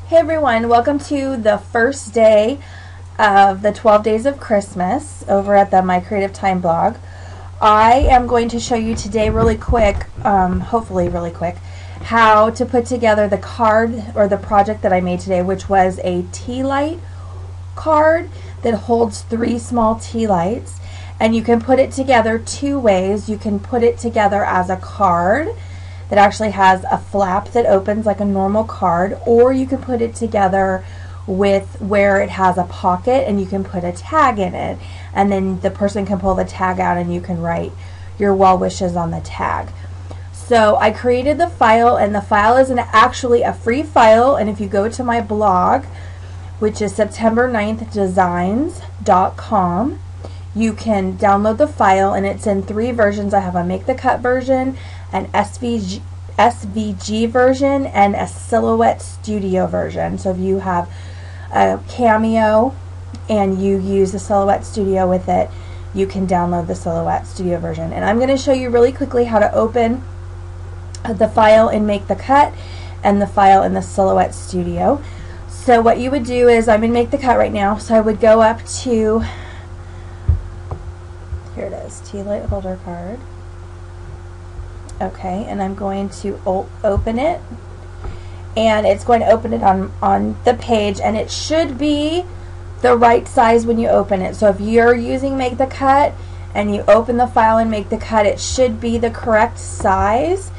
Hey everyone, welcome to the first day of the 12 Days of Christmas over at the My Creative Time blog. I am going to show you today really quick, hopefully really quick, how to put together the card or the project that I made today, which was a tea light card that holds 3 small tea lights. And you can put it together 2 ways. You can put it together as a card that actually has a flap that opens like a normal card, or you can put it together with where it has a pocket and you can put a tag in it, and then the person can pull the tag out and you can write your well wishes on the tag. So I created the file, and the file is actually a free file, and if you go to my blog, which is September9thdesigns.com, you can download the file, and it's in 3 versions. I have a Make the Cut version, an SVG version, and a Silhouette Studio version. So if you have a Cameo and you use the Silhouette Studio with it, you can download the Silhouette Studio version. And I'm going to show you really quickly how to open the file in Make the Cut and the file in the Silhouette Studio. So what you would do is, I'm in Make the Cut right now, so I would go up to, here it is, tea light holder card. Okay, and I'm going to open it, and it's going to open it on the page, and it should be the right size when you open it. So if you're using Make the Cut and you open the file and Make the Cut, it should be the correct size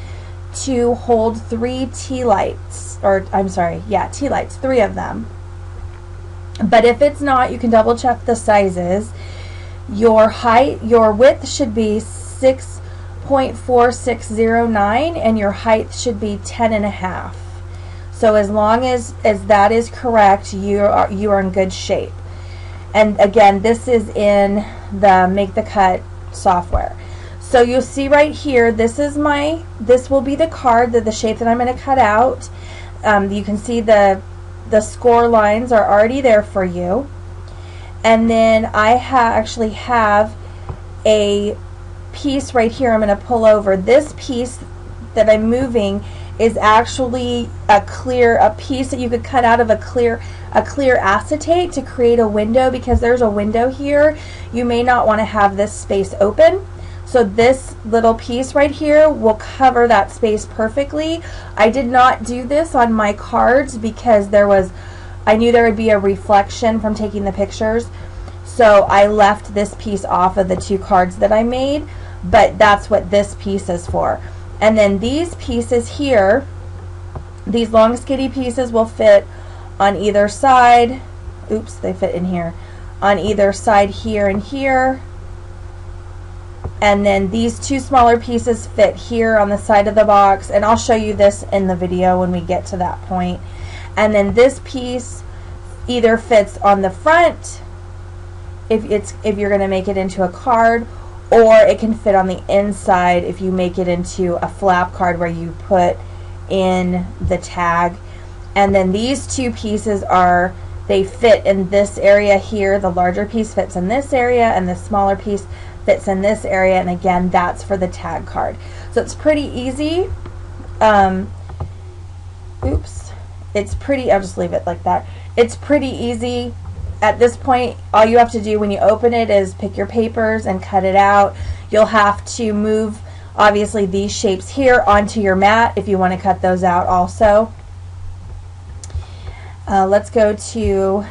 to hold 3 tea lights, or I'm sorry, yeah, tea lights, 3 of them. But if it's not, you can double check the sizes. Your width should be 6.4609 and your height should be 10.5. So as long as that is correct, you are in good shape. And again, this is in the Make the Cut software. So you'll see right here, this will be the card, the shape that I'm going to cut out. You can see the score lines are already there for you. And then I actually have a piece right here I'm going to pull over. This piece that I'm moving is actually a piece that you could cut out of a clear acetate to create a window, because there's a window here. You may not want to have this space open. So this little piece right here will cover that space perfectly. I did not do this on my cards because I knew there would be a reflection from taking the pictures. So I left this piece off of the 2 cards that I made, but that's what this piece is for. And then these pieces here, these long skinny pieces will fit on either side. Oops, they fit in here. On either side here and here. And then these 2 smaller pieces fit here on the side of the box, and I'll show you this in the video when we get to that point. And then this piece either fits on the front if you're going to make it into a card, or it can fit on the inside if you make it into a flap card where you put in the tag. And then these 2 pieces they fit in this area here. The larger piece fits in this area and the smaller piece fits in this area, and again, that's for the tag card. So it's pretty easy. Oops. It's pretty, I'll just leave it like that. It's pretty easy. At this point, all you have to do when you open it is pick your papers and cut it out. You'll have to move, obviously, these shapes here onto your mat if you want to cut those out also. Let's go to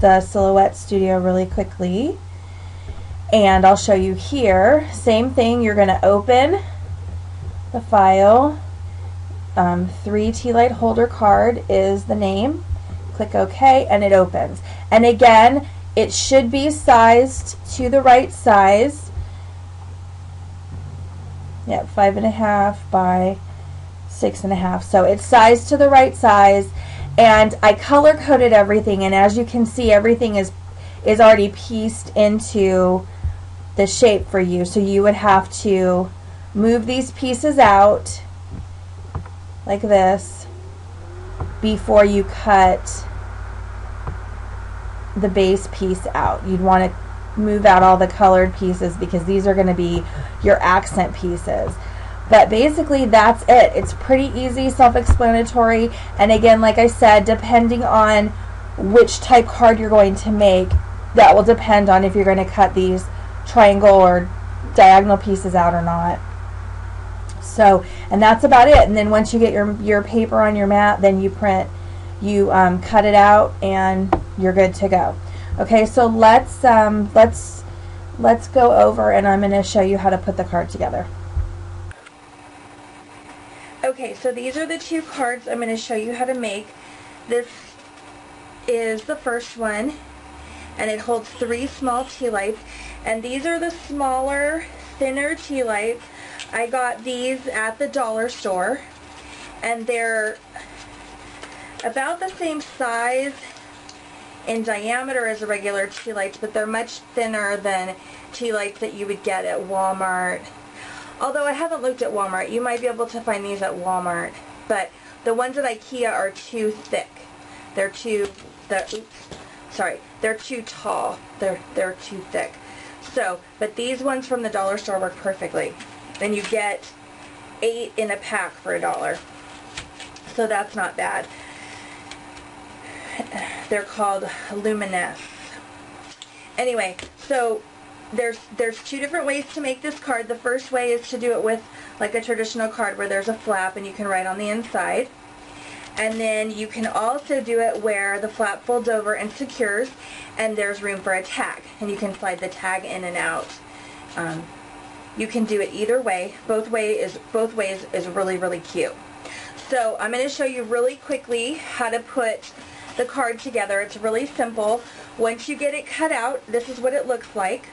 the Silhouette Studio really quickly, and I'll show you here. Same thing, you're going to open the file. 3 tea light holder card is the name. Click OK, and it opens. And again, it should be sized to the right size. Yep, 5.5 by 6.5. So it's sized to the right size. And I color coded everything, and as you can see, everything is already pieced into the shape for you. So you would have to move these pieces out like this before you cut the base piece out. You'd want to move out all the colored pieces because these are going to be your accent pieces. But basically that's it. It's pretty easy, self-explanatory, and again, like I said, depending on which type card you're going to make, that will depend on if you're going to cut these triangle or diagonal pieces out or not. So, and that's about it. And then once you get your paper on your mat, then you print, you cut it out, and you're good to go. Okay, so let's go over, and I'm going to show you how to put the card together. Okay, so these are the two cards I'm going to show you how to make. This is the first one, and it holds 3 small tea lights, and these are the smaller, thinner tea lights. I got these at the dollar store, and they're about the same size in diameter as the regular tea lights, but they're much thinner than tea lights that you would get at Walmart. Although I haven't looked at Walmart, you might be able to find these at Walmart, but the ones at IKEA are too thick. They're too tall. They're too thick. So, but these ones from the dollar store work perfectly. And you get 8 in a pack for $1. So that's not bad. They're called Luminous. Anyway, so there's 2 different ways to make this card. The first way is to do it with like a traditional card where there's a flap and you can write on the inside. And then you can also do it where the flap folds over and secures, and there's room for a tag, and you can slide the tag in and out. You can do it either way. Both ways is really, really cute. So I'm going to show you really quickly how to put the card together. It's really simple. Once you get it cut out, this is what it looks like.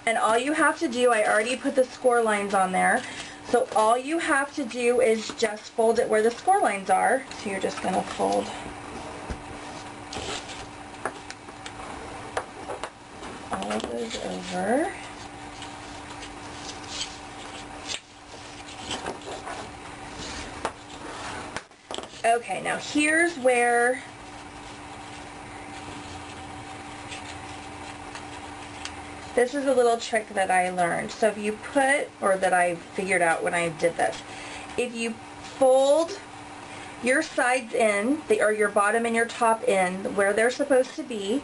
And all you have to do, I already put the score lines on there. So all you have to do is just fold it where the score lines are. So you're just going to fold all of those over. Okay, now here's where this is a little trick that I learned. So if you put, or that I figured out when I did this, if you fold your sides in, or your bottom and your top in, where they're supposed to be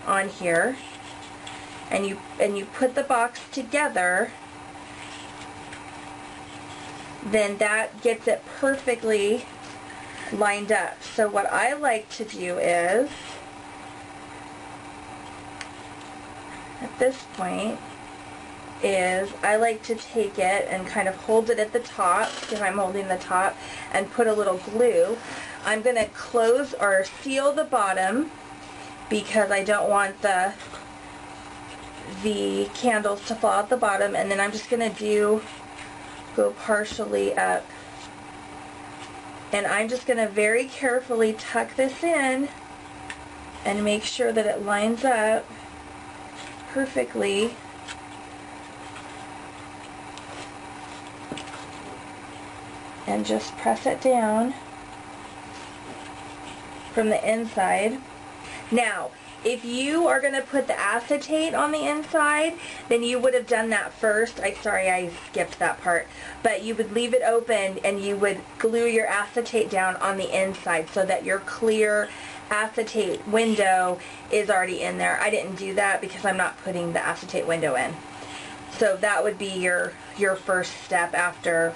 on here, and you put the box together, then that gets it perfectly lined up. So what I like to do is, at this point, is I like to take it and kind of hold it at the top, if I'm holding the top, and put a little glue. I'm going to close or seal the bottom because I don't want the candles to fall out the bottom, and then I'm just going to go partially up. And I'm just going to very carefully tuck this in and make sure that it lines up perfectly. And just press it down from the inside. Now, if you are going to put the acetate on the inside, then you would have done that first. Sorry, I skipped that part. But you would leave it open and you would glue your acetate down on the inside so that your clear acetate window is already in there. I didn't do that because I'm not putting the acetate window in. So that would be your first step after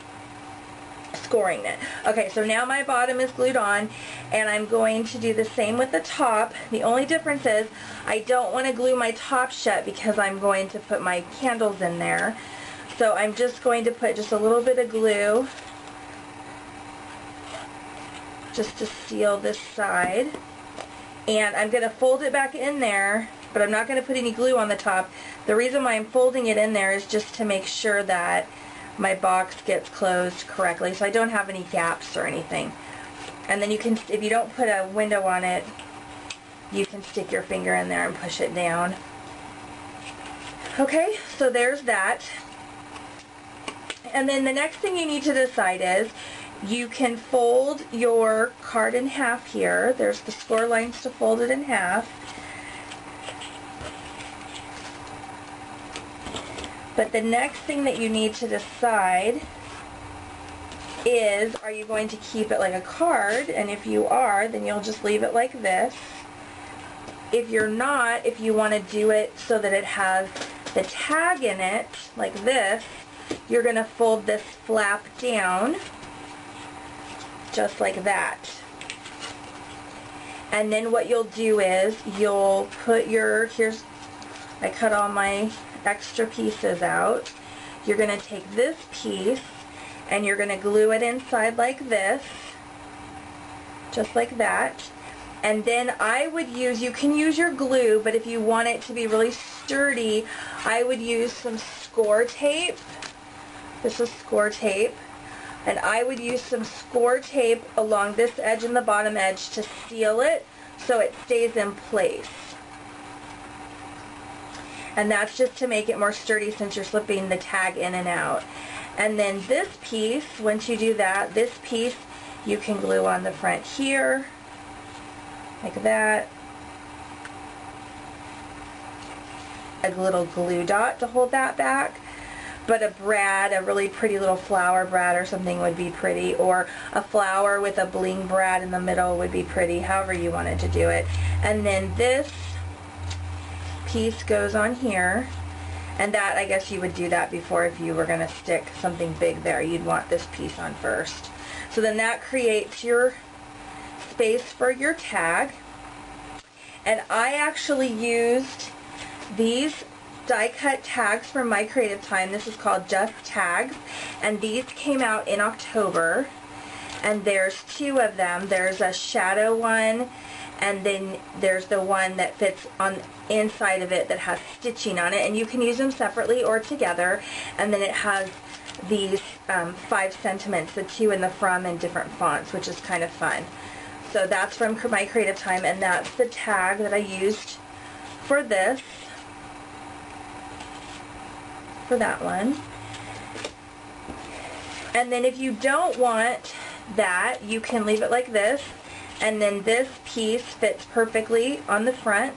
scoring it. Okay, so now my bottom is glued on, and I'm going to do the same with the top. The only difference is I don't want to glue my top shut because I'm going to put my candles in there. So I'm just going to put just a little bit of glue just to seal this side. And I'm going to fold it back in there, but I'm not going to put any glue on the top. The reason why I'm folding it in there is just to make sure that my box gets closed correctly, so I don't have any gaps or anything. And then you can, if you don't put a window on it, you can stick your finger in there and push it down. Okay, so there's that. And then the next thing you need to decide is, you can fold your card in half here. There's the score lines to fold it in half. But the next thing that you need to decide is, are you going to keep it like a card? And if you are, then you'll just leave it like this. If you're not, if you want to do it so that it has the tag in it, like this, you're going to fold this flap down, just like that. And then what you'll do is, you'll put your, I cut all my extra pieces out. You're going to take this piece, and you're going to glue it inside like this, just like that. And then I would use, you can use your glue, but if you want it to be really sturdy, I would use some score tape. This is score tape. And I would use some score tape along this edge and the bottom edge to seal it so it stays in place. And that's just to make it more sturdy since you're slipping the tag in and out. And then this piece, once you do that, this piece you can glue on the front here, like that. A little glue dot to hold that back. But a brad, a really pretty little flower brad or something would be pretty, or a flower with a bling brad in the middle would be pretty, however you wanted to do it. And then this piece goes on here, and that, I guess you would do that before if you were going to stick something big there. You'd want this piece on first. So then that creates your space for your tag. And I actually used these die cut tags from My Creative Time. This is called Just Tags, and these came out in October, and there's two of them. There's a shadow one, and then there's the one that fits on inside of it that has stitching on it, and you can use them separately or together. And then it has these 5 sentiments, the to and the from, in different fonts, which is kind of fun. So that's from My Creative Time, and that's the tag that I used for this, for that one. And then if you don't want that, you can leave it like this, and then this piece fits perfectly on the front,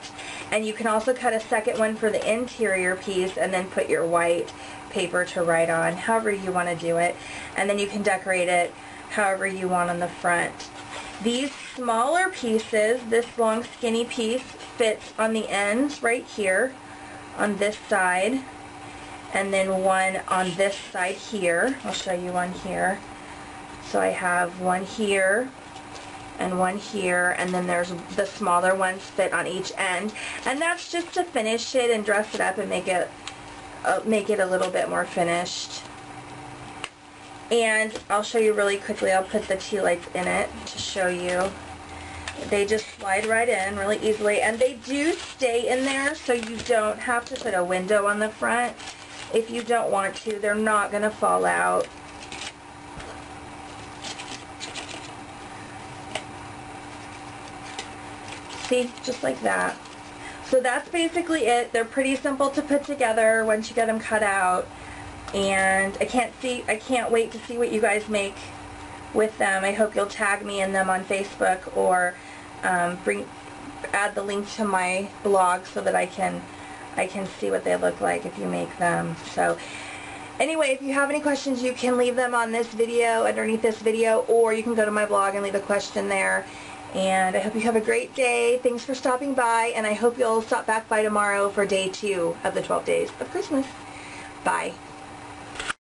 and you can also cut a second one for the interior piece and then put your white paper to write on, however you want to do it, and then you can decorate it however you want on the front. These smaller pieces, this long skinny piece fits on the ends right here on this side, and then one on this side here. I'll show you one here. So I have one here and one here, and then there's the smaller ones fit on each end, and that's just to finish it and dress it up and make it a little bit more finished. And I'll show you really quickly. I'll put the tea lights in it to show you. They just slide right in really easily, and they do stay in there, so you don't have to put a window on the front if you don't want to. They're not going to fall out. See, just like that. So that's basically it. They're pretty simple to put together once you get them cut out. And I can't wait to see what you guys make with them. I hope you'll tag me in them on Facebook, or add the link to my blog so that I can see what they look like if you make them. So anyway, if you have any questions, you can leave them on this video, underneath this video, or you can go to my blog and leave a question there. And I hope you have a great day. Thanks for stopping by, and I hope you'll stop back by tomorrow for day 2 of the 12 days of Christmas. Bye.